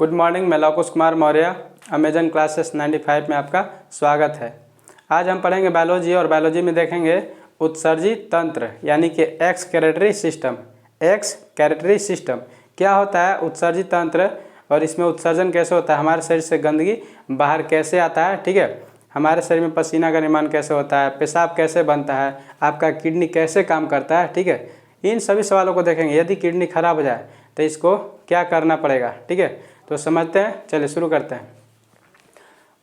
Good morning, मैं Lavkush Kumar Maurya. Amazon classes 95 में आपका स्वागत है। आज हम पढ़ेंगे बायोलॉजी और बायोलॉजी में देखेंगे उत्सर्जी तंत्र यानी कि एक्सक्रीटरी सिस्टम। एक्सक्रीटरी सिस्टम क्या होता है? उत्सर्जी तंत्र, और इसमें उत्सर्जन कैसे होता है, हमारे शरीर से गंदगी बाहर कैसे आता है, ठीक है, हमारे शरीर में पसीना का निर्माण कैसे होता है, पेशाब कैसे बनता है, आपका किडनी कैसे काम करता है, ठीक है, इन सभी सवालों को देखेंगे। यदि किडनी खराब हो जाए तो इसको क्या करना पड़ेगा, ठीक है, तो समझते हैं। चलिए शुरू करते हैं।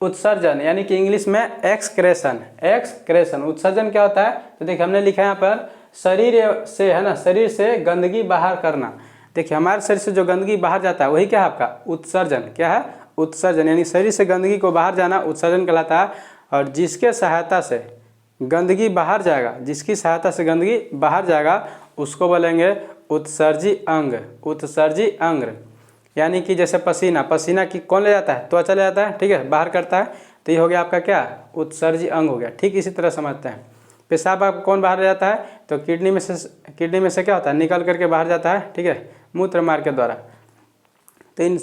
उत्सर्जन यानी कि इंग्लिश में एक्सक्रेशन। एक्सक्रेशन उत्सर्जन क्या होता है? तो देखिए हमने लिखा है यहाँ पर शरीर से, है ना, शरीर से गंदगी बाहर करना। देखिए हमारे शरीर से जो गंदगी बाहर जाता है वही क्या है आपका उत्सर्जन। क्या है? उत्सर्जन, यानी शरीर से गंदगी को बाहर जाना उत्सर्जन कहलाता है। और जिसके सहायता से गंदगी बाहर जाएगा, जिसकी सहायता से गंदगी बाहर जाएगा उसको बोलेंगे उत्सर्जी अंग। उत्सर्जी अंग यानी कि जैसे पसीना, पसीना की कौन ले जाता है? त्वचा ले जाता है, ठीक है, बाहर करता है, तो ये हो गया आपका क्या? उत्सर्जी अंग हो गया। ठीक इसी तरह समझते हैं। पेशाब आप कौन बाहर ले जाता है? तो किडनी में से क्या होता है? निकल करके बाहर जाता है, ठीक है, मूत्र मार्ग के द्वारा। तो इन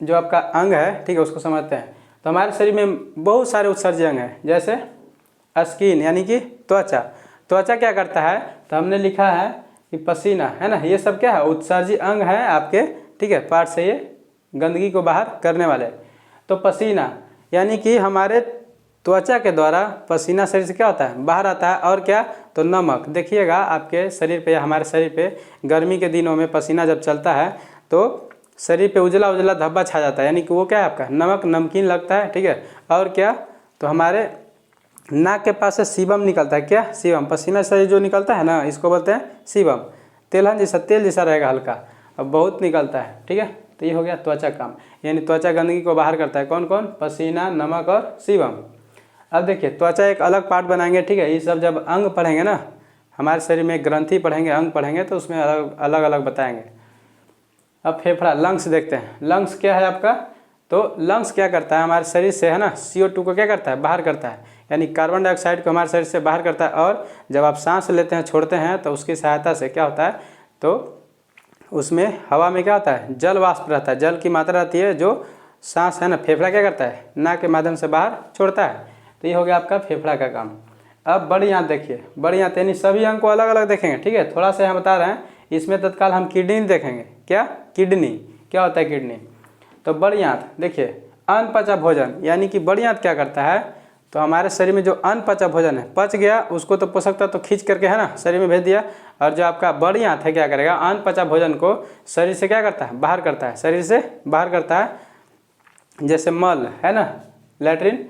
जो आपका अंग है, ठीक है, उसको समझते हैं। तो हमारे शरीर में बहुत सारे उत्सर्जी अंग हैं, जैसे स्किन यानी कि त्वचा। त्वचा क्या करता है? तो हमने लिखा है कि पसीना, है ना, ये सब क्या है? उत्सर्जी अंग है आपके, ठीक है, पार्ट से ये गंदगी को बाहर करने वाले। तो पसीना यानी कि हमारे त्वचा के द्वारा पसीना शरीर से क्या होता है? बाहर आता है। और क्या? तो नमक। देखिएगा आपके शरीर पे या हमारे शरीर पे गर्मी के दिनों में पसीना जब चलता है तो शरीर पे उजला उजला धब्बा छा जाता है, यानी कि वो क्या है आपका नमक, नमकीन लगता है, ठीक है। और क्या? तो हमारे नाक के पास से सीबम निकलता है। क्या? सीबम। पसीना से जो निकलता है ना, इसको बोलते हैं सीबम। तेलहन जैसा, तेल जैसा रहेगा हल्का, अब बहुत निकलता है, ठीक है। तो ये हो गया त्वचा काम, यानी त्वचा गंदगी को बाहर करता है। कौन कौन? पसीना, नमक और सीबम। अब देखिए त्वचा एक अलग पार्ट बनाएंगे, ठीक है। ये सब जब अंग पढ़ेंगे ना, हमारे शरीर में ग्रंथि पढ़ेंगे, अंग पढ़ेंगे, तो उसमें अलग अलग बताएंगे। अब फेफड़ा, लंग्स देखते हैं। लंग्स क्या है आपका? तो लंग्स क्या करता है? हमारे शरीर से, है ना, CO2 को क्या करता है? बाहर करता है, यानी कार्बन डाइऑक्साइड को हमारे शरीर से बाहर करता है। और जब आप सांस लेते हैं, छोड़ते हैं, तो उसकी सहायता से क्या होता है? तो उसमें हवा में क्या होता है? जल वाष्प रहता है, जल की मात्रा रहती है, जो सांस है ना, फेफड़ा क्या करता है? नाक के माध्यम से बाहर छोड़ता है। तो ये हो गया आपका फेफड़ा का काम। अब बड़ी आंत देखिए। बड़ी आंत यानी सभी अंग को अलग अलग देखेंगे, ठीक है। थोड़ा सा हम बता रहे हैं, इसमें तत्काल हम किडनी देखेंगे। क्या? किडनी। क्या होता है किडनी? तो बड़ी आंत देखिए, अनपचा भोजन, यानी कि बड़ी आंत क्या करता है? तो हमारे शरीर में जो अनपचा भोजन है, पच गया, उसको तो पोषक तत्व तो खींच करके, है ना, शरीर में भेज दिया। और जो आपका बड़ी आंत है क्या करेगा? अनपचा भोजन को शरीर से क्या करता है? बाहर करता है, शरीर से बाहर करता है, जैसे मल, है ना, लैट्रिन।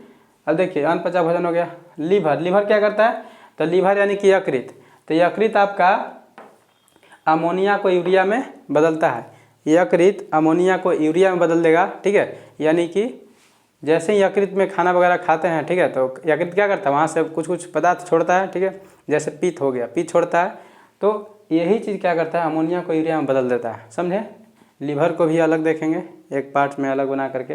अब देखिए अनपचा भोजन हो गया। लीवर। लीवर क्या करता है? तो लीवर यानी कि यकृत। तो यकृत आपका अमोनिया को यूरिया में बदलता है। यकृत अमोनिया को यूरिया में बदल देगा, ठीक है। यानी कि जैसे ही यकृत में खाना वगैरह खाते हैं, ठीक है, तो यकृत क्या करता है? वहाँ से कुछ कुछ पदार्थ छोड़ता है, ठीक है, जैसे पित्त हो गया, पित्त छोड़ता है। तो यही चीज़ क्या करता है? अमोनिया को यूरिया में बदल देता है, समझे। लीवर को भी अलग देखेंगे, एक पार्ट में अलग बना करके।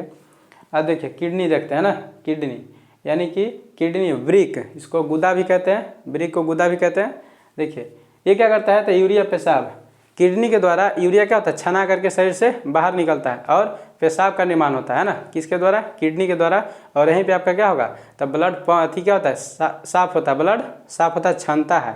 अब देखिए किडनी देखते हैं ना। किडनी यानी कि किडनी वृक्क, इसको गुदा भी कहते हैं, वृक्क को गुदा भी कहते हैं। देखिए ये क्या करता है? तो यूरिया पेशाब, किडनी के द्वारा यूरिया क्या होता है? छना करके शरीर से बाहर निकलता है और पेशाब का निर्माण होता है ना, किसके द्वारा? किडनी के द्वारा। और यहीं पे आपका क्या होगा? तब ब्लड अथी क्या होता है? साफ होता है, ब्लड साफ होता है, छनता है,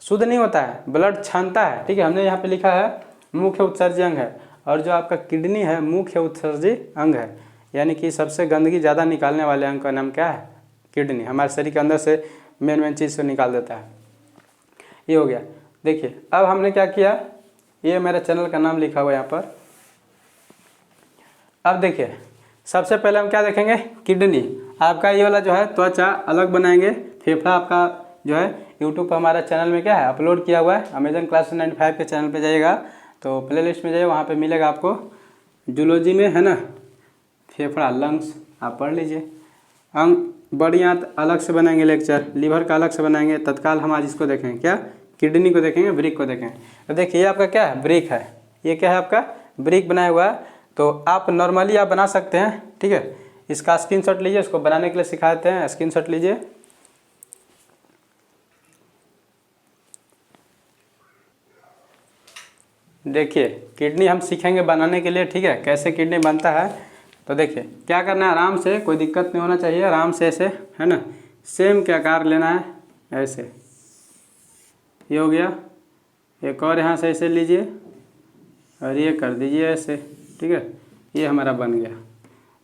शुद्ध नहीं होता है, ब्लड छनता है, ठीक है। हमने यहाँ पे लिखा है मुख्य उत्सर्जी अंग है, और जो आपका किडनी है मुख्य उत्सर्जी अंग है, यानी कि सबसे गंदगी ज़्यादा निकालने वाले अंग का नाम क्या है? किडनी। हमारे शरीर के अंदर से मेन चीज़ से निकाल देता है। ये हो गया। देखिए अब हमने क्या किया, ये मेरे चैनल का नाम लिखा हुआ है यहाँ पर। अब देखिए सबसे पहले हम क्या देखेंगे? किडनी। आपका ये वाला जो है त्वचा अलग बनाएंगे। फेफड़ा आपका जो है यूट्यूब पर हमारा चैनल में क्या है? अपलोड किया हुआ है। अमेजन क्लासेस 95 के चैनल पे जाइएगा तो प्लेलिस्ट में जाइए, वहाँ पे मिलेगा आपको जूलॉजी में, है ना, फेफड़ा, लंग्स, आप पढ़ लीजिए। अंग, बड़ी आंत अलग से बनाएंगे लेक्चर, लीवर का अलग से बनाएंगे। तत्काल हम आज इसको देखेंगे, क्या? किडनी को देखेंगे, वृक्क को देखेंगे। तो देखिए ये आपका क्या है? वृक्क है। ये क्या है आपका? वृक्क बनाया हुआ है। तो आप नॉर्मली आप बना सकते हैं, ठीक है। इसका स्क्रीनशॉट लीजिए, इसको बनाने के लिए सिखाते हैं, स्क्रीनशॉट लीजिए। देखिए किडनी हम सीखेंगे बनाने के लिए, ठीक है, कैसे किडनी बनता है। तो देखिए क्या करना है, आराम से, कोई दिक्कत नहीं होना चाहिए, आराम से ऐसे, है ना, सेम के आकार लेना है, ऐसे, ये हो गया। एक और यहाँ से ऐसे लीजिए और ये कर दीजिए ऐसे, ठीक है, ये हमारा बन गया।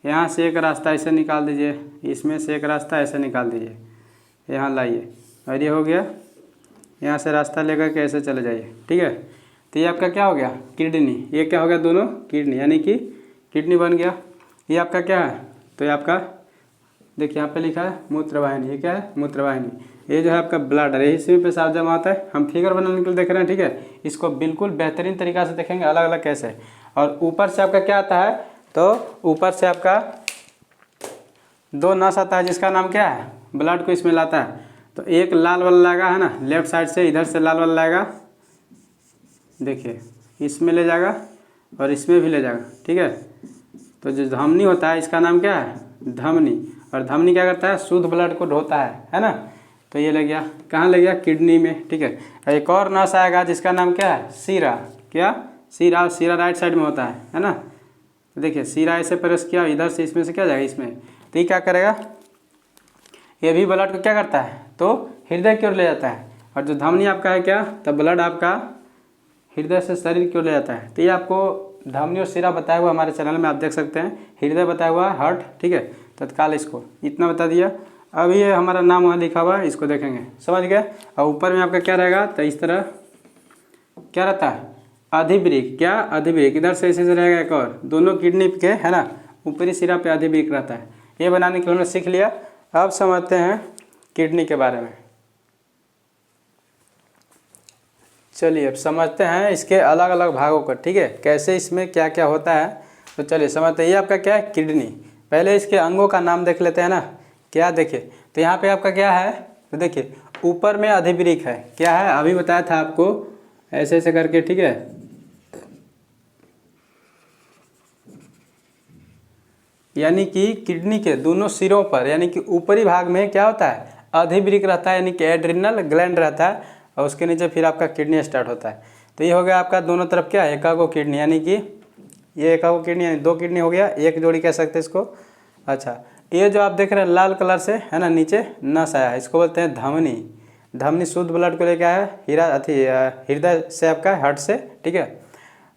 यहाँ से एक रास्ता ऐसे निकाल दीजिए, इसमें से एक रास्ता ऐसे निकाल दीजिए, यहाँ लाइए, और ये हो गया। यहाँ से रास्ता लेकर के ऐसे चले जाइए, ठीक है। तो ये आपका क्या हो गया, किडनी। ये क्या हो गया, दोनों किडनी, यानी कि किडनी बन गया। ये आपका क्या है, तो ये आपका देखिए यहाँ पे लिखा है मूत्रवाहिनी। ये क्या है, मूत्रवाहिनी। ये जो है आपका ब्लडर है, इसी में पेशाब जमा होता है। हम फिगर बनाने के लिए देख रहे हैं, ठीक है। इसको बिल्कुल बेहतरीन तरीक़ा से देखेंगे अलग अलग कैसे। और ऊपर से आपका क्या आता है, तो ऊपर से आपका दो नस आता है जिसका नाम क्या है, ब्लड को इसमें लाता है। तो एक लाल वाला लगा है ना, लेफ्ट साइड से इधर से लाल वाला लाएगा, देखिए इसमें ले जाएगा और इसमें भी ले जाएगा, ठीक है। तो जो धमनी होता है इसका नाम क्या है, धमनी। और धमनी क्या करता है, शुद्ध ब्लड को ढोता है ना। तो ये ले गया, कहाँ ले गया, किडनी में, ठीक है। एक और नस आएगा जिसका नाम क्या है, सीरा। क्या, सीरा। सीरा राइट साइड में होता है ना। तो देखिए सीरा ऐसे प्रेस किया, इधर से इसमें से क्या जाएगा, इसमें। तो ये क्या करेगा, ये भी ब्लड को क्या करता है, तो हृदय की ओर ले जाता है। और जो धमनी आपका है क्या, तो ब्लड आपका हृदय से शरीर की ओर ले जाता है। तो ये आपको धमनी और सिरा बताया हुआ हमारे चैनल में आप देख सकते हैं। हृदय बताया हुआ है, हार्ट, ठीक है। तत्काल इसको इतना बता दिया। अब ये हमारा नाम वहाँ लिखा हुआ है, इसको देखेंगे, समझ गए। और ऊपर में आपका क्या रहेगा, तो इस तरह क्या रहता है, अधिवृक्क। क्या, अधिवृक्क। इधर से ऐसे रहेगा एक और, दोनों किडनी के, है ना, ऊपरी सिरा पे अधिवृक्क रहता है। ये बनाने के लिए हमने सीख लिया। अब समझते हैं किडनी के बारे में। चलिए अब समझते हैं इसके अलग अलग भागों को, ठीक है, कैसे इसमें क्या क्या होता है। तो चलिए समझते हैं। ये आपका क्या है, किडनी। पहले इसके अंगों का नाम देख लेते हैं ना। क्या, देखिए तो यहाँ पे आपका क्या है, तो देखिए ऊपर में अधिवृक्क है। क्या है, अभी बताया था आपको, ऐसे ऐसे करके, ठीक है। यानी कि किडनी के दोनों सिरों पर, यानी कि ऊपरी भाग में क्या होता है, अधिवृक्क रहता है, यानी कि एड्रिनल ग्लैंड रहता है। और उसके नीचे फिर आपका किडनी स्टार्ट होता है। तो ये हो गया आपका दोनों तरफ क्या है, एकागो किडनी, यानी कि ये एकागो किडनी, यानी दो किडनी हो गया, एक जोड़ी कह सकते हैं इसको। अच्छा, ये जो आप देख रहे हैं लाल कलर से, है ना, नीचे नस आया है, इसको बोलते हैं धमनी। धमनी शुद्ध ब्लड को लेकर आया है, हृदय से आपका, हार्ट से, ठीक है।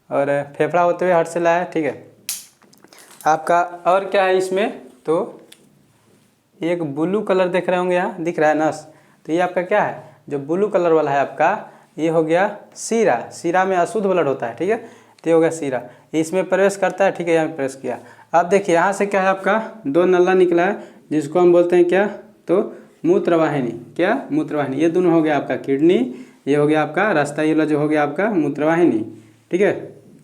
और फेफड़ा होते हुए हार्ट से लाया है, ठीक है आपका। और क्या है इसमें, तो एक ब्लू कलर देख रहे होंगे, यहाँ दिख रहा है नस। तो ये आपका क्या है, जो ब्लू कलर वाला है आपका, ये हो गया सीरा। सीरा में अशुद्ध ब्लड होता है, ठीक है। तो ये हो गया सीरा, इसमें प्रवेश करता है, ठीक है, यहाँ में प्रवेश किया। अब देखिए यहाँ से क्या है आपका, दो नल्ला निकला है जिसको हम बोलते हैं क्या, तो मूत्रवाहिनी। क्या, मूत्रवाहिनी। ये दोनों हो गया आपका किडनी, ये हो गया आपका रास्ता, ये वाला जो हो गया आपका मूत्रवाहिनी, ठीक है।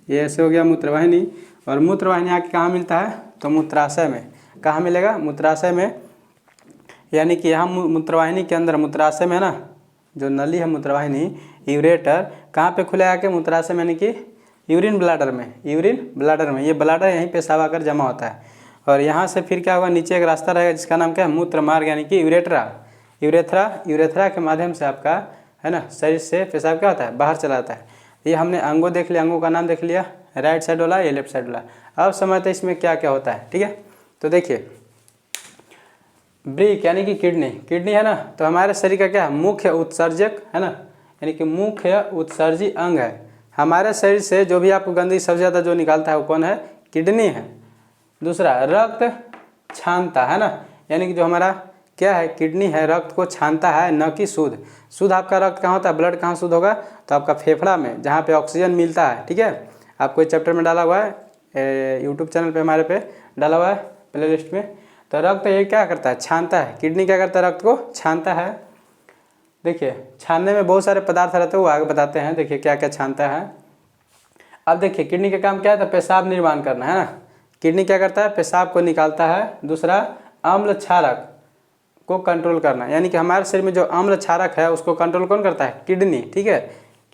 ये ऐसे हो गया मूत्रवाहिनी। और मूत्रवाहिनी आके कहाँ मिलता है, तो मूत्राशय में। कहाँ मिलेगा, मूत्राशय में। यानी कि यहाँ मूत्रवाहिनी के अंदर, मूत्राशय में ना, जो नली है मूत्रवाहिनी, यूरेटर कहाँ पे खुले आके, मूत्राशय में, यानी कि यूरिन ब्लाडर में। यूरिन ब्लाडर में, ये ब्लाडर यहीं पेशाब आकर जमा होता है। और यहाँ से फिर क्या होगा, नीचे एक रास्ता रहेगा जिसका नाम क्या है, मूत्र मार्ग, यानी कि यूरेथ्रा। यूरेथ्रा के माध्यम से आपका, है ना, शरीर से पेशाब क्या होता है, बाहर चला जाता है। ये हमने अंगों देख लिया, अंगों का नाम देख लिया, राइट साइड वाला, ये लेफ्ट साइड वाला। अब समझते हैं इसमें क्या क्या होता है, ठीक है। तो देखिए ब्रिक, यानी कि किडनी। किडनी है ना, तो हमारे शरीर का क्या है, मुख्य उत्सर्जक, है ना, यानी कि मुख्य उत्सर्जी अंग है। हमारे शरीर से जो भी आपको गंदगी सबसे ज़्यादा जो निकालता है वो कौन है, किडनी है। दूसरा, रक्त छानता है ना, यानी कि जो हमारा क्या है, किडनी है, रक्त को छानता है, न कि शुद्ध। शुद्ध आपका रक्त कहाँ होता है, ब्लड कहाँ शुद्ध होगा, तो आपका फेफड़ा में, जहाँ पे ऑक्सीजन मिलता है, ठीक है। आपको इस चैप्टर में डाला हुआ है, यूट्यूब चैनल पे हमारे पे डाला हुआ है प्ले लिस्ट में। तो रक्त ये क्या करता है, छानता है। किडनी क्या करता है, रक्त को छानता है। देखिए छानने में बहुत सारे पदार्थ रहते हैं, वो आगे बताते हैं, देखिए क्या क्या छानता है। अब देखिए किडनी का काम क्या है, तो पेशाब निर्माण करना, है ना। किडनी क्या करता है, पेशाब को निकालता है। दूसरा, अम्ल क्षारक को कंट्रोल करना, यानी कि हमारे शरीर में जो अम्ल क्षारक है उसको कंट्रोल कौन करता है, किडनी, ठीक है।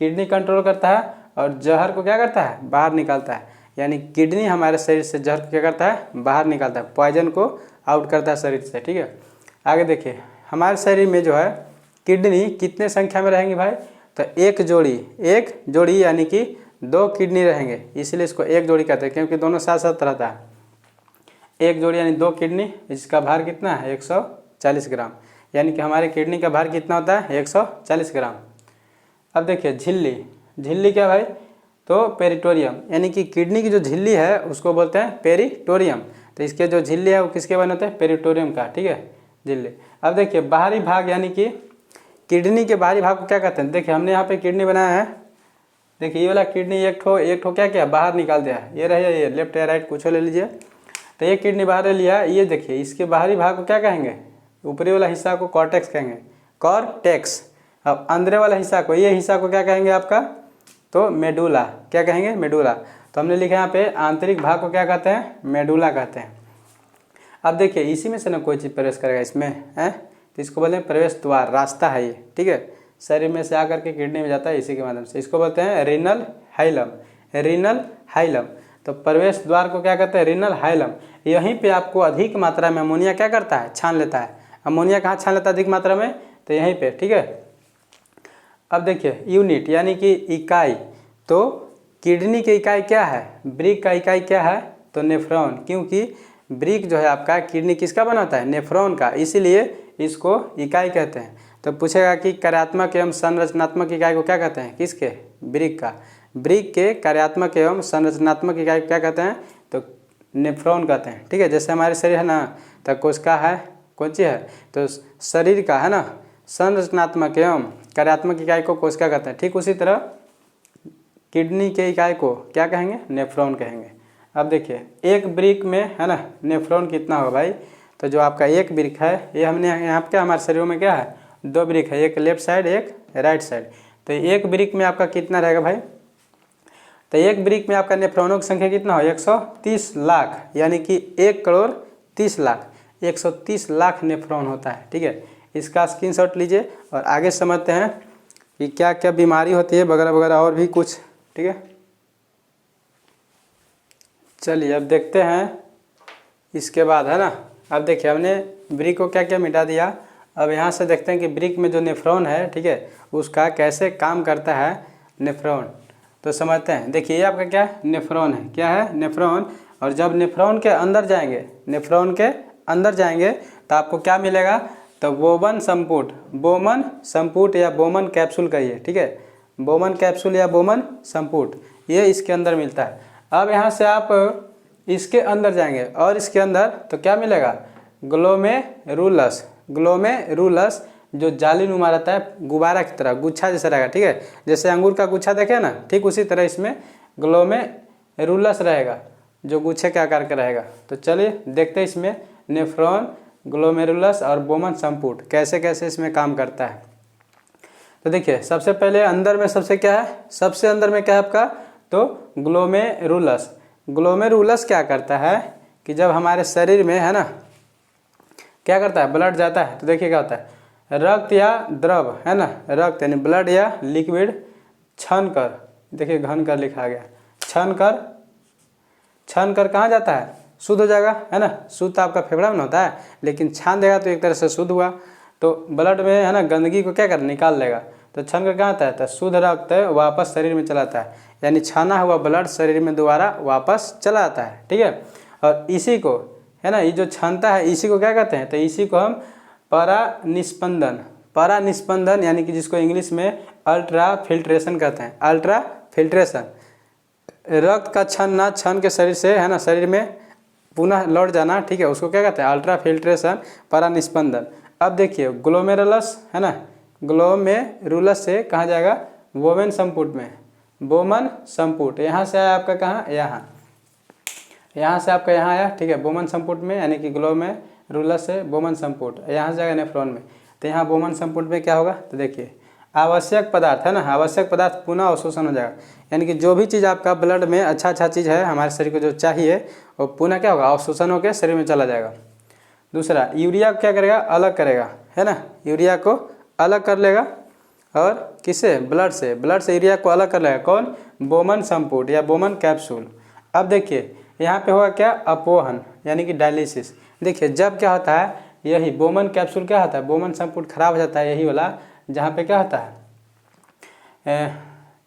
किडनी कंट्रोल करता है। और जहर को क्या करता है, बाहर निकालता है। यानी किडनी हमारे शरीर से जहर को क्या करता है, बाहर निकालता है, पॉइजन को आउट करता है शरीर से, ठीक है। आगे देखिए हमारे शरीर में जो है किडनी कितने संख्या में रहेंगी भाई, तो एक जोड़ी यानी कि 2 किडनी रहेंगे, इसलिए इसको एक जोड़ी कहते हैं, क्योंकि दोनों साथ साथ रहता है। एक जोड़ी यानी 2 किडनी, इसका भार कितना है 140 ग्राम, यानी कि हमारे किडनी का भार कितना होता है 140 ग्राम। अब देखिए झिल्ली, झिल्ली क्या भाई, तो पेरिटोरियम, यानी कि किडनी की जो झिल्ली है उसको बोलते हैं पेरिटोरियम। तो इसके जो झिल्ली है वो किसके बने होते हैं, पेरिटोरियम का, ठीक है, झिल्ली। अब देखिए बाहरी भाग, यानी कि किडनी के बाहरी भाग को क्या कहते हैं। देखिए हमने यहाँ पे किडनी बनाया है, देखिए ये वाला किडनी एक ठो क्या किया, बाहर निकाल दिया है, ये रहे, ये लेफ्ट या राइट कुछ ले लीजिए। तो ये किडनी बाहर ले लिया, ये देखिए इसके बाहरी भाग को क्या कहेंगे, ऊपरी वाला हिस्सा को कॉर्टेक्स कहेंगे, कॉर्टेक्स। अब अंदर वाला हिस्सा को, ये हिस्सा को क्या कहेंगे आपका, तो मेडुला, क्या कहेंगे, मेडुला। तो हमने लिखा यहाँ पे आंतरिक भाग को क्या कहते हैं, मेडुला कहते हैं। अब देखिए इसी में से ना कोई चीज़ प्रवेश करेगा इसमें है, तो इसको बोलते हैं प्रवेश द्वार, रास्ता है ये, ठीक है, शरीर में से आकर के किडनी में जाता है इसी के माध्यम से, इसको बोलते हैं रीनल हाइलम, रीनल हाइलम। तो प्रवेश द्वार को क्या कहते हैं, रीनल हाइलम। यहीं पे आपको अधिक मात्रा में अमोनिया क्या करता है, छान लेता है। अमोनिया कहाँ छान लेता है अधिक मात्रा में, तो यहीं पे, ठीक है। अब देखिए यूनिट यानी कि इकाई, तो किडनी की इकाई क्या है, ब्रिक का इकाई क्या है, तो नेफ्रॉन, क्योंकि ब्रिक जो है आपका किडनी किसका बना होता है, नेफ्रॉन का, इसीलिए इसको इकाई कहते हैं। तो पूछेगा कि कार्यात्मक एवं संरचनात्मक इकाई को क्या कहते हैं, किसके, ब्रिक का। ब्रिक के कार्यात्मक एवं संरचनात्मक इकाई को क्या कहते हैं, तो नेफ्रॉन कहते हैं, ठीक है। जैसे हमारे शरीर है ना, तो कोशिका है, कौन सी है, तो शरीर का है ना, संरचनात्मक एवं कार्यात्मक इकाई को कोशिका कहते हैं, ठीक उसी तरह किडनी के इकाई को क्या कहेंगे, नेफ्रॉन कहेंगे। अब देखिए एक ब्रिक में है ना नेफ्रॉन कितना होगा भाई, तो जो आपका एक ब्रिक है, ये हमने यहाँ पे क्या हमारे शरीर में क्या है, 2 ब्रिक है, एक लेफ्ट साइड एक राइट साइड। तो एक ब्रिक में आपका कितना रहेगा भाई, तो एक ब्रिक में आपका नेफ्रॉनों की संख्या कितना हो, 130 लाख, यानी कि 1,30,00,000, 130 लाख नेफ्रॉन होता है, ठीक है। इसका स्क्रीनशॉट लीजिए और आगे समझते हैं कि क्या क्या बीमारी होती है वगैरह वगैरह और भी कुछ, ठीक है। चलिए अब देखते हैं इसके बाद है ना। अब देखिए हमने ब्रिक को क्या क्या मिटा दिया, अब यहाँ से देखते हैं कि ब्रिक में जो नेफ्रॉन है, ठीक है, उसका कैसे काम करता है नेफ्रॉन, तो समझते हैं। देखिए ये आपका क्या है, नेफ्रॉन है, क्या है, नेफ्रॉन। और जब नेफ्रॉन के अंदर जाएंगे, नेफ्रॉन के अंदर जाएंगे तो आपको क्या मिलेगा, तो बोमन संपुट, बोमन संपुट या बोमन कैप्सूल कहिए, ठीक है, बोमन कैप्सूल या बोमन संपुट, ये इसके अंदर मिलता है। अब यहाँ से आप इसके अंदर जाएंगे और इसके अंदर तो क्या मिलेगा, ग्लोमेरुलस, ग्लोमेरुलस जो जालीनुमा रहता है, गुब्बारा की तरह, गुच्छा जैसा रहेगा, ठीक है, जैसे अंगूर का गुच्छा देखे ना, ठीक उसी तरह इसमें ग्लोमेरुलस रहेगा, जो गुच्छे के आकार का रहेगा। तो चलिए देखते हैं इसमें नेफ्रॉन, ग्लोमेरुलस और बोमन संपुट कैसे कैसे इसमें काम करता है। तो देखिए सबसे पहले अंदर में सबसे क्या है, सबसे अंदर में क्या है आपका, तो ग्लोमेरुलस। ग्लोमेरुलस क्या करता है कि जब हमारे शरीर में है ना क्या करता है, ब्लड जाता है, तो देखिए क्या होता है, रक्त या द्रव है ना, रक्त यानी ब्लड या लिक्विड छन कर, देखिए घन कर लिखा गया, छन कर कहाँ जाता है, शुद्ध हो जाएगा, है ना, शुद्ध आपका फेफड़ा में होता है, लेकिन छान देगा तो एक तरह से शुद्ध हुआ, तो ब्लड में है ना गंदगी को क्या कर निकाल लेगा, तो छन कर कहाँ आता है, तो शुद्ध रक्त वापस शरीर में चला आता है, यानी छाना हुआ ब्लड शरीर में दोबारा वापस चला आता है, ठीक है। और इसी को है ना, ये जो छानता है इसी को क्या कहते हैं, तो इसी को हम परानिस्पंदन, परानिस्पंदन यानी कि जिसको इंग्लिश में अल्ट्रा फिल्ट्रेशन कहते हैं, अल्ट्रा फिल्ट्रेशन, रक्त का छनना, छन के शरीर से है ना शरीर में पुनः लौट जाना, ठीक है, उसको क्या कहते हैं, अल्ट्रा फिल्ट्रेशन, परानिस्पंदन। अब देखिए ग्लोमेरुलस है ना, ग्लोमेरुलस से कहाँ जाएगा, बोमन संपुट में, बोमन संपुट, यहाँ से आया आपका कहाँ, यहाँ से आपका यहाँ आया, ठीक है, बोमन संपुट में, यानी कि ग्लोमेरुलस से बोमन संपुट, यहाँ से जाएगा नेफ्रॉन में, तो यहाँ बोमन संपुट में क्या होगा, तो देखिए आवश्यक पदार्थ है ना, आवश्यक पदार्थ पुनः अवशोषण हो जाएगा, यानी कि जो भी चीज़ आपका ब्लड में अच्छा चीज़ है हमारे शरीर को जो चाहिए वो पुनः क्या होगा, अवशोषण होकर शरीर में चला जाएगा। दूसरा यूरिया को क्या करेगा, अलग करेगा, है ना, यूरिया को अलग कर लेगा, और किससे, ब्लड से, ब्लड से यूरिया को अलग कर लेगा, कौन, बोमन संपुट या बोमन कैप्सूल। अब देखिए यहाँ पे होगा क्या, अपोहन यानी कि डायलिसिस। देखिए जब क्या होता है, यही बोमन कैप्सूल क्या होता है, बोमन संपुट खराब हो जाता है, यही वाला जहाँ पे क्या होता है,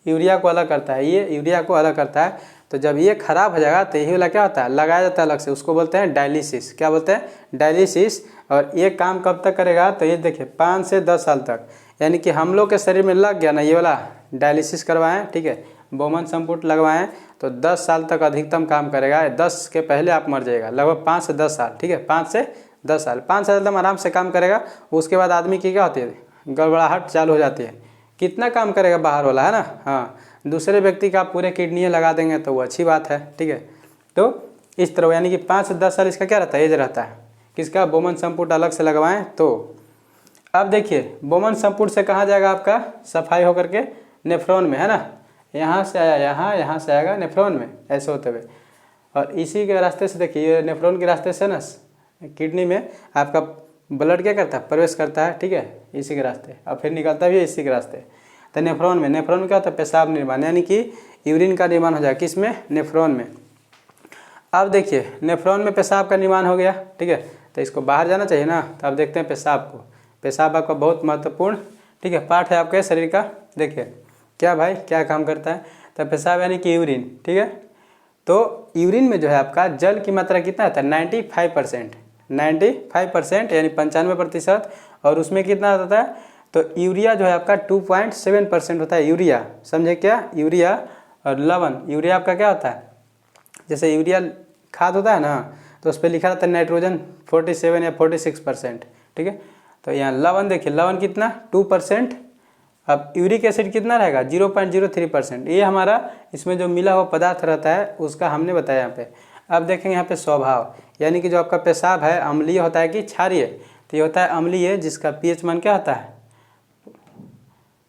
यूरिया को अलग करता है, ये यूरिया को अलग करता है। तो जब ये खराब हो जाएगा तो यही वाला क्या होता है, लगाया जाता है अलग से, उसको बोलते हैं डायलिसिस। क्या बोलते हैं, डायलिसिस। और ये काम कब तक करेगा, तो ये देखिए 5 से 10 साल तक, यानी कि हम लोग के शरीर में लग गया ना ये वाला, डायलिसिस करवाएं, ठीक है, बोमन संपुट लगवाएं, तो 10 साल तक अधिकतम काम करेगा। 10 के पहले आप मर जाएगा, लगभग 5 से 10 साल, ठीक है, 5 से 10 साल, 5 साल एकदम आराम से काम करेगा। उसके बाद आदमी की क्या होती है, गड़बड़ाहट चालू हो जाती है। कितना काम करेगा बाहर वाला, है ना। हाँ, दूसरे व्यक्ति का पूरे किडनी लगा देंगे तो वो अच्छी बात है, ठीक है। तो इस तरह यानी कि 5 से 10 साल इसका क्या रहता है, एज रहता है। किसका, बोमन संपुट अलग से लगवाएं तो। अब देखिए बोमन संपुट से कहाँ जाएगा आपका, सफाई होकर के नेफ्रॉन में, है ना। यहाँ से आया यहाँ, यहाँ से आएगा नेफ्रॉन में, ऐसे होते हुए। और इसी के रास्ते से देखिए, ये नेफ्रॉन के रास्ते से ना किडनी में आपका ब्लड क्या करता है, प्रवेश करता है, ठीक है, इसी के रास्ते, और फिर निकलता भी है इसी के रास्ते। तो नेफ्रॉन में क्या होता है, पेशाब निर्माण, यानी कि यूरिन का निर्माण हो जाए, किसमें, नेफ्रॉन में। अब देखिए नेफ्रॉन में पेशाब का निर्माण हो गया, ठीक है, तो इसको बाहर जाना चाहिए ना। तो अब देखते हैं पेशाब को। पेशाब आपका बहुत महत्वपूर्ण, ठीक है, पार्ट है आपके शरीर का। देखिए क्या भाई, क्या काम करता है, तो पेशाब यानी कि यूरिन, ठीक है। तो यूरिन में जो है आपका जल की मात्रा कितना आता है, 95%, 95% यानी 95%। और उसमें कितना आता है, तो यूरिया जो है आपका 2.7% होता है, यूरिया, समझे क्या, यूरिया। और लवण, यूरिया आपका क्या होता है, जैसे यूरिया खाद होता है ना, तो उस पर लिखा रहता है नाइट्रोजन 47 या 46%, ठीक है। तो यहाँ लवण देखिए, लवण कितना, 2%। अब यूरिक एसिड कितना रहेगा, 0.03%। ये हमारा इसमें जो मिला हुआ पदार्थ रहता है उसका हमने बताया यहाँ पे। अब देखेंगे यहाँ पे स्वभाव, यानी कि जो आपका पेशाब है अम्लीय होता है कि क्षारीय, तो ये होता है अम्लीय, जिसका पीएच मान क्या होता है,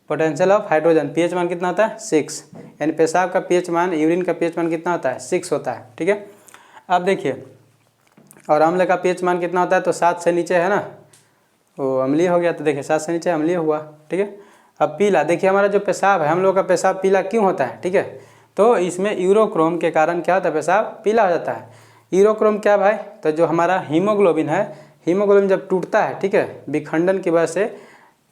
पोटेंशियल ऑफ हाइड्रोजन, पीएच मान कितना होता है, 6। यानी पेशाब का पीएच मान, यूरिन का पीएच मान कितना होता है, 6 होता है, ठीक है। अब देखिए, और अम्ल का पीएच मान कितना होता है, तो 7 से नीचे, है ना, वो अम्लीय हो गया, तो देखिए 7 से नीचे अम्लीय हुआ, ठीक है। अब पीला, देखिए हमारा जो पेशाब है, हम लोग का पेशाब पीला क्यों होता है, ठीक है, तो इसमें यूरोक्रोम के कारण क्या होता है, पेशाब पीला हो जाता है। यूरोक्रोम क्या भाई, तो जो हमारा हीमोग्लोबिन है, हीमोग्लोबिन जब टूटता है, ठीक है, विखंडन की वजह से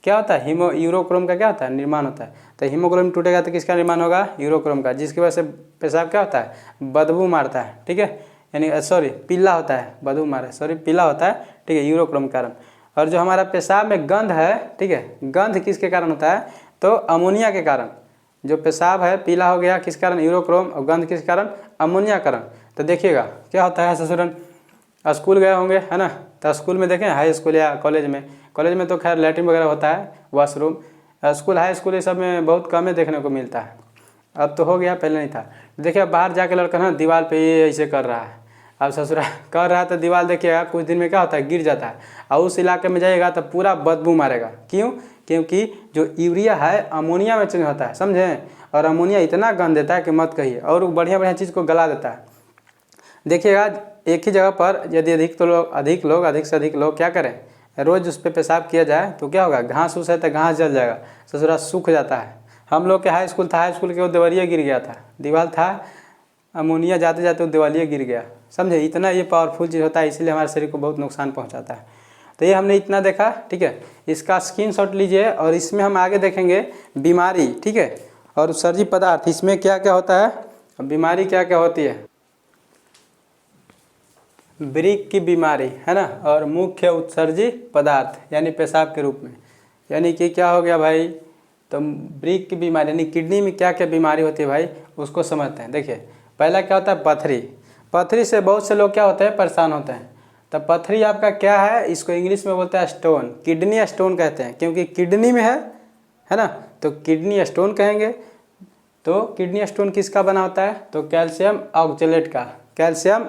क्या होता है, यूरोक्रोम का क्या होता है, निर्माण होता है। तो हीमोग्लोबिन टूटेगा तो किसका निर्माण होगा, यूरोक्रोम का, जिसकी वजह से पेशाब क्या होता है, बदबू मारता है, ठीक है, यानी सॉरी पीला होता है, बदबू मारे, सॉरी पीला होता है, ठीक है, यूरोक्रोम के कारण। और जो हमारा पेशाब में गंध है, ठीक है, गंध किसके कारण होता है, तो अमोनिया के कारण। जो पेशाब है पीला हो गया किस कारण, यूरोक्रोम, और गंध किस कारण, अमोनिया कारण। तो देखिएगा क्या होता है, ससुरन स्कूल गए होंगे, है ना, तो स्कूल में देखें, हाई स्कूल या कॉलेज में तो खैर लैट्रिन वगैरह होता है, वॉशरूम। स्कूल, हाई स्कूल, ये सब में बहुत कम देखने को मिलता है। अब तो हो गया, पहले नहीं था। देखिए बाहर जाके लड़का ना दीवार पे ये ऐसे कर रहा है, अब ससुरा कर रहा है तो दीवार देखिएगा कुछ दिन में क्या होता है, गिर जाता है। और उस इलाके में जाइएगा तो पूरा बदबू मारेगा। क्यों, क्योंकि जो यूरिया है अमोनिया में चेंज होता है, समझे, और अमोनिया इतना गंध देता है कि मत कहिए, और वो बढ़िया बढ़िया चीज़ को गला देता है। देखिएगा एक ही जगह पर यदि अधिक से अधिक लोग क्या करें, रोज़ उस पर पेशाब किया जाए तो क्या होगा, घास उस है तो घास जल जाएगा, ससुरा सूख जाता है। हम लोग के हाई स्कूल था, हाई स्कूल के वो देवलिया गिर गया था, दीवार था, अमोनिया जाते जाते वो देवलिया गिर गया, समझे। इतना ये पावरफुल चीज़ होता है, इसलिए हमारे शरीर को बहुत नुकसान पहुंचाता है। तो ये हमने इतना देखा, ठीक है, इसका स्क्रीनशॉट लीजिए। और इसमें हम आगे देखेंगे बीमारी, ठीक है, और उत्सर्जी पदार्थ, इसमें क्या क्या होता है, बीमारी क्या क्या होती है। ब्रिक की बीमारी, है ना, और मुख्य उत्सर्जी पदार्थ यानी पेशाब के रूप में, यानी कि क्या हो गया भाई, तो ब्रिक की बीमारी यानी किडनी में क्या क्या बीमारी होती है भाई, उसको समझते हैं। देखिए पहला क्या होता है, पथरी। पथरी से बहुत से लोग क्या होते हैं, परेशान होते हैं। तो पथरी आपका क्या है, इसको इंग्लिश में बोलते हैं स्टोन, किडनी स्टोन कहते हैं, क्योंकि किडनी में है ना, तो किडनी स्टोन कहेंगे। तो किडनी स्टोन किसका बना होता है, तो कैल्शियम ऑक्जेलेट का, कैल्शियम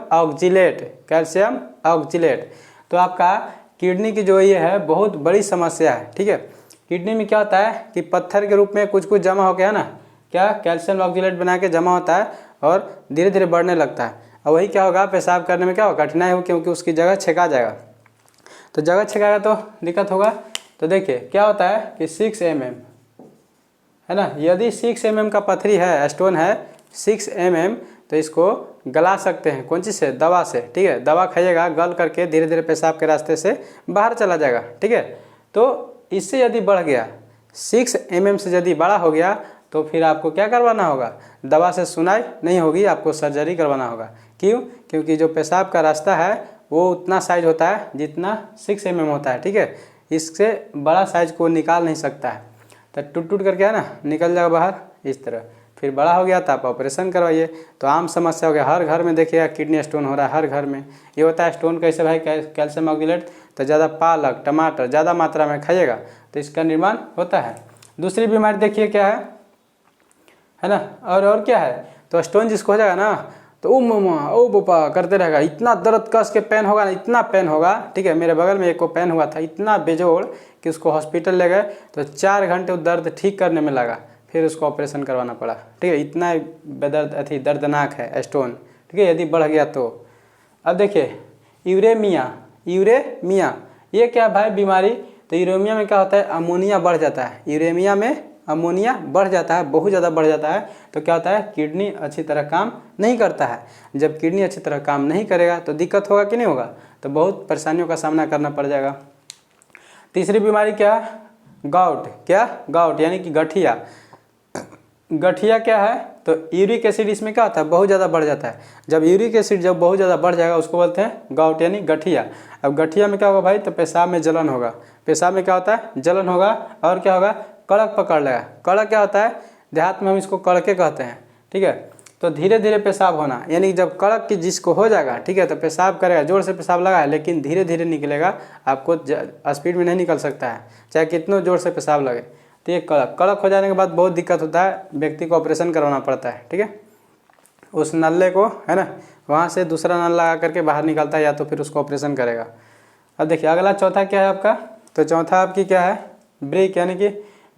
ऑक्जेलेट। तो आपका किडनी की जो ये है बहुत बड़ी समस्या है, ठीक है। किडनी में क्या होता है कि पत्थर के रूप में कुछ कुछ जमा हो गया ना, क्या कैल्शियम ऑक्जेलेट बना के जमा होता है और धीरे धीरे बढ़ने लगता है। और वही क्या होगा, पेशाब करने में क्या होगा, कठिनाई हो, क्योंकि उसकी जगह छेका जाएगा। तो जगह छेकाएगा तो दिक्कत होगा। तो देखिए क्या होता है कि 6 mm, है ना, यदि 6 mm का पथरी है, स्टोन है 6 mm, तो इसको गला सकते हैं, कौन चीज़ से, दवा से, ठीक है। दवा खाइएगा, गल करके धीरे धीरे पेशाब के रास्ते से बाहर चला जाएगा, ठीक है। तो इससे यदि बढ़ गया, 6 mm से यदि बड़ा हो गया, तो फिर आपको क्या करवाना होगा, दवा से सुनाई नहीं होगी, आपको सर्जरी करवाना होगा। क्यों? क्योंकि जो पेशाब का रास्ता है वो उतना साइज होता है जितना 6 mm होता है, ठीक है। इससे बड़ा साइज को निकाल नहीं सकता है, तो टूट टूट करके है ना निकल जाएगा बाहर इस तरह। फिर बड़ा हो गया तो आप ऑपरेशन करवाइए। तो आम समस्या हो गया, हर घर में देखिएगा किडनी स्टोन हो रहा है, हर घर में। ये होता है स्टोन कैसे भाई, कैल्शियम ऑक्जेलेट, तो ज़्यादा पालक टमाटर ज़्यादा मात्रा में खाइएगा तो इसका निर्माण होता है। दूसरी बीमारी देखिए क्या है ना, और क्या है, तो स्टोन जिसको हो जाएगा ना तो ओ मम्मा ओ पापा करते रहेगा, इतना दर्द कस के पेन होगा ना, इतना पेन होगा, ठीक है। मेरे बगल में एक को पेन हुआ था, इतना बेजोड़ कि उसको हॉस्पिटल ले गए तो 4 घंटे वो दर्द ठीक करने में लगा, फिर उसको ऑपरेशन करवाना पड़ा, ठीक है। इतना बेदर्द दर्दनाक है स्टोन, ठीक है, यदि बढ़ गया तो। अब देखिए यूरेमिया ये क्या भाई बीमारी, तो यूरेमिया में क्या होता है, अमोनिया बढ़ जाता है। यूरेमिया में अमोनिया बढ़ जाता है, बहुत ज़्यादा बढ़ जाता है, तो क्या होता है, किडनी अच्छी तरह काम नहीं करता है। जब किडनी अच्छी तरह काम नहीं करेगा तो दिक्कत होगा कि नहीं होगा, तो बहुत परेशानियों का सामना करना पड़ जाएगा। तीसरी बीमारी क्या है, गाउट यानी कि गठिया क्या है, तो यूरिक एसिड इसमें क्या होता है, बहुत ज़्यादा बढ़ जाता है। जब यूरिक एसिड जब बहुत ज़्यादा बढ़ जाएगा उसको बोलते हैं गाउट यानी गठिया। अब गठिया में क्या होगा भाई, तो पेशाब में जलन होगा, पेशाब में क्या होता है, जलन होगा, और क्या होगा, कड़क पकड़ लेगा। कड़क क्या होता है, देहात में हम इसको कड़के कहते हैं, ठीक है। तो धीरे धीरे पेशाब होना, यानी जब कड़क की जिसको हो जाएगा, ठीक है, तो पेशाब करेगा, जोर से पेशाब लगा है लेकिन धीरे धीरे निकलेगा, आपको स्पीड में नहीं निकल सकता है चाहे कितनों जोर से पेशाब लगे। तो ये कड़क हो जाने के बाद बहुत दिक्कत होता है, व्यक्ति को ऑपरेशन करवाना पड़ता है, ठीक है। उस नल्ले को है ना वहाँ से दूसरा नल लगा करके बाहर निकलता है, या तो फिर उसको ऑपरेशन करेगा। अब देखिए अगला चौथा क्या है आपका, तो चौथा आपकी क्या है, ब्रिक, यानी कि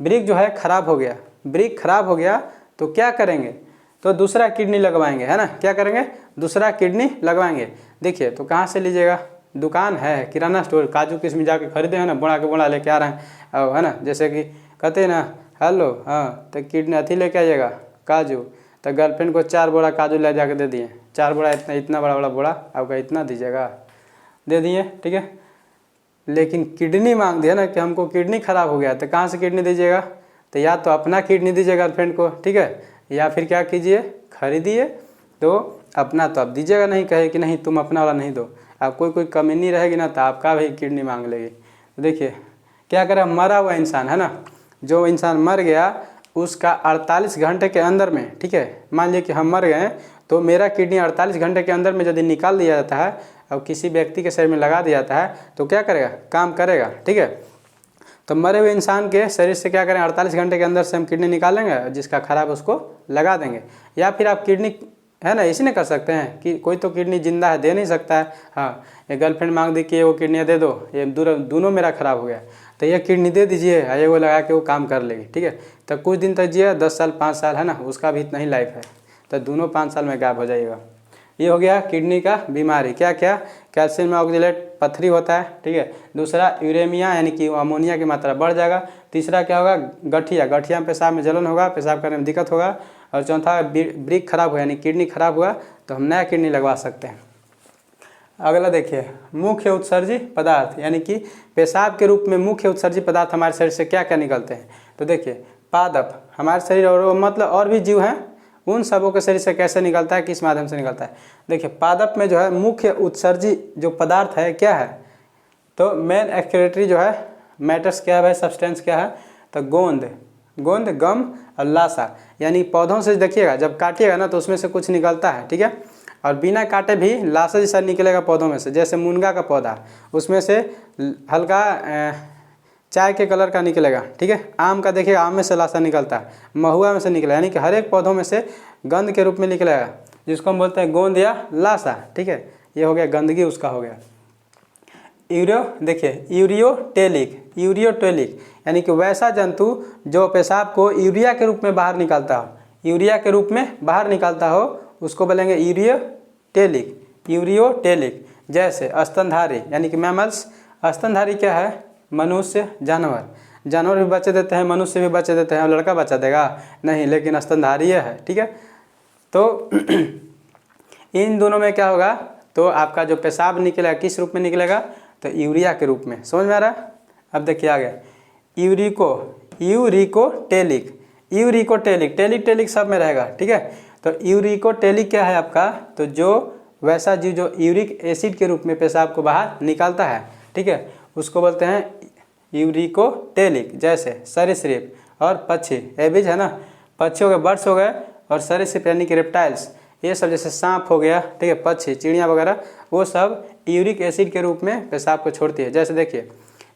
ब्रिक जो है खराब हो गया। ब्रिक खराब हो गया तो क्या करेंगे, तो दूसरा किडनी लगवाएंगे, है ना, क्या करेंगे, दूसरा किडनी लगवाएंगे। देखिए तो कहाँ से लीजिएगा, दुकान है किराना स्टोर, काजू किशमिश जाके खरीदे हैं ना, बुड़ा के बुड़ा लेके आ रहे हैं, है ना, जैसे कि कहते हैं ना हेलो हाँ, तो किडनी अथी लेके आइएगा काजू, तो गर्लफ्रेंड को 4 बोरा काजू ले जाके दे दिए, 4 बोरा, इतना बड़ा बोरा आपका, इतना दीजिएगा, दे दिए, ठीक है। लेकिन किडनी मांग दिया ना कि हमको किडनी खराब हो गया, तो कहाँ से किडनी दीजिएगा, तो या तो अपना किडनी दीजिए गर्लफ्रेंड को, ठीक है, या फिर क्या कीजिए, खरीदिए, तो अपना तो आप दीजिएगा नहीं, कहे कि नहीं तुम अपना वाला नहीं दो, आप कोई कमी नहीं रहेगी ना तो आपका भी किडनी मांग लेगी। तो देखिए क्या करें, मरा हुआ इंसान है ना, जो इंसान मर गया उसका 48 घंटे के अंदर में, ठीक है, मान लीजिए कि हम मर गए तो मेरा किडनी 48 घंटे के अंदर में यदि निकाल दिया जाता है और किसी व्यक्ति के शरीर में लगा दिया जाता है तो क्या करेगा, काम करेगा, ठीक है। तो मरे हुए इंसान के शरीर से क्या करें, 48 घंटे के अंदर से हम किडनी निकालेंगे, जिसका खराब उसको लगा देंगे। या फिर आप किडनी है ना इसी ने कर सकते हैं कि कोई तो किडनी जिंदा है, दे नहीं सकता है, हाँ, ये गर्लफ्रेंड मांग दी कि वो किडनी दे दो, ये दोनों मेरा खराब हो गया, तो ये किडनी दे दीजिए, ये वो लगा के वो काम कर लेगी, ठीक है। तो कुछ दिन तक जिए, 10 साल 5 साल है ना, उसका भी इतना ही लाइफ है, तो दोनों 5 साल में गायब हो जाएगा। ये हो गया किडनी का बीमारी। क्या क्या, कैल्शियम ऑक्जेलेट पथरी होता है, ठीक है। दूसरा यूरेमिया यानी कि अमोनिया की मात्रा बढ़ जाएगा। तीसरा क्या होगा, गठिया में पेशाब में जलन होगा, पेशाब करने में दिक्कत होगा। और चौथा ब्रिक खराब हुआ यानी किडनी खराब हुआ तो हम नया किडनी लगवा सकते हैं। अगला देखिए, मुख्य उत्सर्जी पदार्थ, यानी कि पेशाब के रूप में मुख्य उत्सर्जी पदार्थ हमारे शरीर से क्या क्या निकलते हैं। तो देखिए पादप, हमारे शरीर और मतलब और भी जीव हैं, उन सबों के शरीर से कैसे निकलता है, किस माध्यम से निकलता है। देखिए पादप में जो है मुख्य उत्सर्जी जो पदार्थ है क्या है, तो मेन एक्सक्रीटरी जो है मैटर्स क्या है भाई, सब्सटेंस क्या है, तो गोंद, गम और लाशा, यानी पौधों से देखिएगा जब काटिएगा ना तो उसमें से कुछ निकलता है, ठीक है। और बिना काटे भी लाशा जैसा निकलेगा पौधों में से, जैसे मुनगा का पौधा, उसमें से हल्का चाय के कलर का निकलेगा, ठीक है। आम का देखिएगा, आम में से लाशा निकलता है, महुआ में से निकलेगा, यानी कि हर एक पौधों में से गंध के रूप में निकलेगा, जिसको हम बोलते हैं गोंद या लाशा, ठीक है। ये हो गया गंदगी, उसका हो गया। देखिए यूरियोटेलिक यानी कि वैसा जंतु जो पेशाब को यूरिया के रूप में बाहर निकालता हो, उसको बोलेंगे यूरियोटेलिक। जैसे स्तनधारी यानी कि मैमल्स, स्तनधारी क्या है, मनुष्य, जानवर भी बच्चे देते हैं, मनुष्य भी बच्चे देते हैं, और लड़का बच्चा देगा नहीं, लेकिन स्तनधारी है, ठीक है। तो इन दोनों में क्या होगा, तो आपका जो पेशाब निकलेगा किस रूप में निकलेगा, तो यूरिया के रूप में। समझ में आ रहा है। अब देखिए आ गया यूरिकोटेलिक, यूरिकोटेलिक, टेलिक टेलिक सब में रहेगा, ठीक है। तो यूरिकोटेलिक क्या है आपका, तो जो वैसा जीव जो यूरिक एसिड के रूप में पेशाब को बाहर निकालता है, ठीक है, उसको बोलते हैं यूरिकोटेलिक। जैसे सरीसृप और पक्षी, एबिज है ना, पक्षी हो गए, बर्ड्स हो गए, और सरीसृप यानी कि रेप्टाइल्स, ये सब जैसे सांप हो गया, ठीक है, पक्षी, चिड़िया वगैरह, वो सब यूरिक एसिड के रूप में पेशाब को छोड़ती है। जैसे देखिए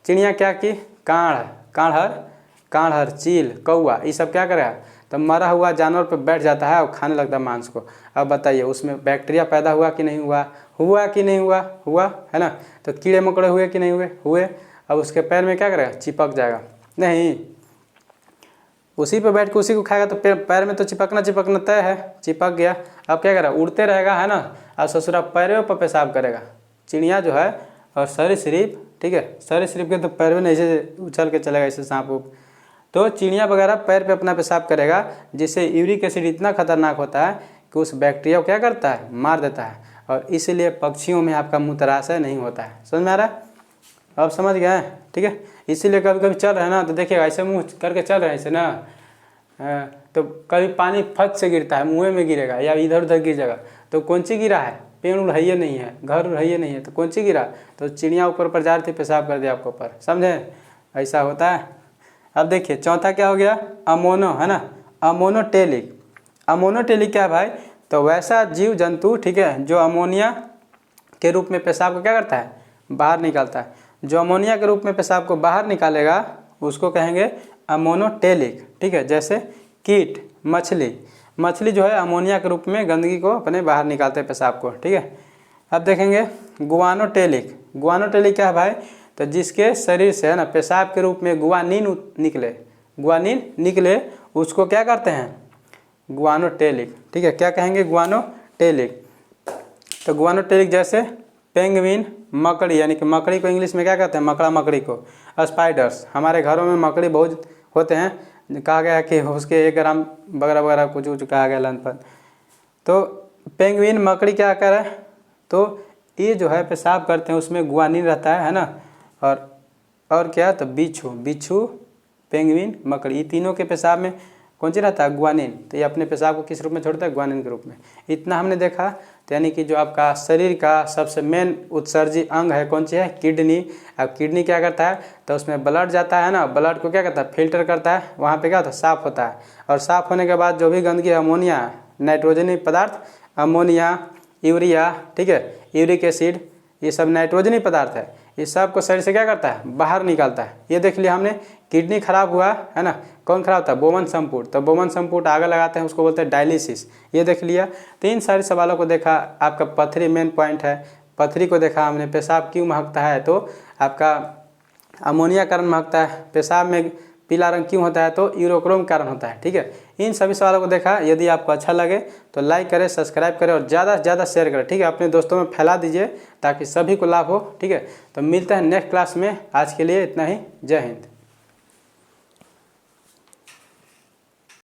चिड़िया क्या की, काढ़र, चील, कौआ, ये सब क्या करेगा, तो मरा हुआ जानवर पर बैठ जाता है और खाने लगता है मांस को। अब बताइए उसमें बैक्टीरिया पैदा हुआ कि नहीं हुआ, हुआ है ना। तो कीड़े मकोड़े हुए कि नहीं हुए। अब उसके पैर में क्या करेगा, चिपक जाएगा, नहीं, उसी पे बैठ के उसी को खाएगा, तो पैर में तो चिपकना तय है, चिपक गया। अब क्या करेगा, उड़ते रहेगा, है ना, अब ससुरा पैरों पर पेशाब करेगा। चिड़िया जो है और सरीसृप, ठीक है, सरीसृप के तो पैर में नहीं से उछल के चलेगा ऐसे सांप उप, तो चिड़िया वगैरह पैर पे अपना पेशाब करेगा, जिससे यूरिक एसिड इतना खतरनाक होता है कि उस बैक्टीरिया को क्या करता है, मार देता है। और इसीलिए पक्षियों में आपका मूत्राशय नहीं होता है। समझ में आ रहा है, अब समझ गए, ठीक है। इसीलिए कभी कभी चल रहे हैं ना, तो देखिएगा ऐसे मुँह करके चल रहे हैं ऐसे ना, तो कभी पानी फट से गिरता है, मुँह में गिरेगा या इधर उधर गिर जाएगा, तो कौन सी गिरा है, पेड़ उड़ाइए नहीं है, घर उड़ाइए नहीं है, तो कौन सी गिरा, तो चिड़िया ऊपर जा रही थी, पेशाब कर दिया आपके ऊपर, समझे, ऐसा होता है। अब देखिए चौथा क्या हो गया, अमोनो, है ना, अमोनोटेलिक क्या है भाई, तो वैसा जीव जंतु, ठीक है, जो अमोनिया के रूप में पेशाब को क्या करता है, बाहर निकालता है। जो अमोनिया के रूप में पेशाब को बाहर निकालेगा उसको कहेंगे अमोनोटेलिक, ठीक है। जैसे कीट, मछली जो है अमोनिया के रूप में गंदगी को अपने बाहर निकालते हैं, पेशाब को, ठीक है। अब देखेंगे गुआनोटेलिक क्या है भाई, तो जिसके शरीर से, है ना, पेशाब के रूप में गुआनिन निकले, उसको क्या करते हैं, गुआनोटेलिक, ठीक है। क्या कहेंगे, गुआनोटेलिक। तो गुआनोटेलिक जैसे पेंगुइन, मकड़ी, यानी कि मकड़ी को इंग्लिश में क्या कहते हैं, मकड़ी को स्पाइडर्स। हमारे घरों में मकड़ी बहुत होते हैं, कहा गया है कि उसके 1 ग्राम वगैरह कुछ कहा गया लनपन। तो पेंगुइन, मकड़ी क्या करे, तो ये जो है पेशाब करते हैं उसमें गुआनिन रहता है ना, और क्या, तो बिच्छू, पेंगुइन, मकड़ी, ये तीनों के पेशाब में कौन सी रहता है, गुआनिन। तो ये अपने पेशाब को किस रूप में छोड़ता है, गुआनिन के रूप में। इतना हमने देखा, तो यानी कि जो आपका शरीर का सबसे मेन उत्सर्जी अंग है कौन सी है, किडनी। अब किडनी क्या करता है, तो उसमें ब्लड जाता है ना, ब्लड को क्या करता है, फिल्टर करता है, वहाँ पे क्या होता है, साफ होता है। और साफ होने के बाद जो भी गंदगी, अमोनिया, नाइट्रोजनी पदार्थ, अमोनिया, यूरिया, ठीक है, यूरिक एसिड, ये सब नाइट्रोजनी पदार्थ है, इस सब को शरीर से क्या करता है, बाहर निकालता है। ये देख लिया हमने, किडनी खराब हुआ है ना, कौन खराब था, बोमन संपुट, तो बोमन संपुट आगे लगाते हैं, उसको बोलते हैं डायलिसिस, ये देख लिया। तो इन सारे सवालों को देखा। आपका पथरी मेन पॉइंट है, पथरी को देखा हमने, पेशाब क्यों महकता है, तो आपका अमोनिया कारण महकता है। पेशाब में पीला रंग क्यों होता है, तो यूरोक्रोम कारण होता है, ठीक है। इन सभी सवालों को देखा। यदि आपको अच्छा लगे तो लाइक करें, सब्सक्राइब करें और ज़्यादा से ज़्यादा शेयर करें, ठीक है, अपने दोस्तों में फैला दीजिए ताकि सभी को लाभ हो, ठीक है। तो मिलते हैं नेक्स्ट क्लास में, आज के लिए इतना ही, जय हिंद।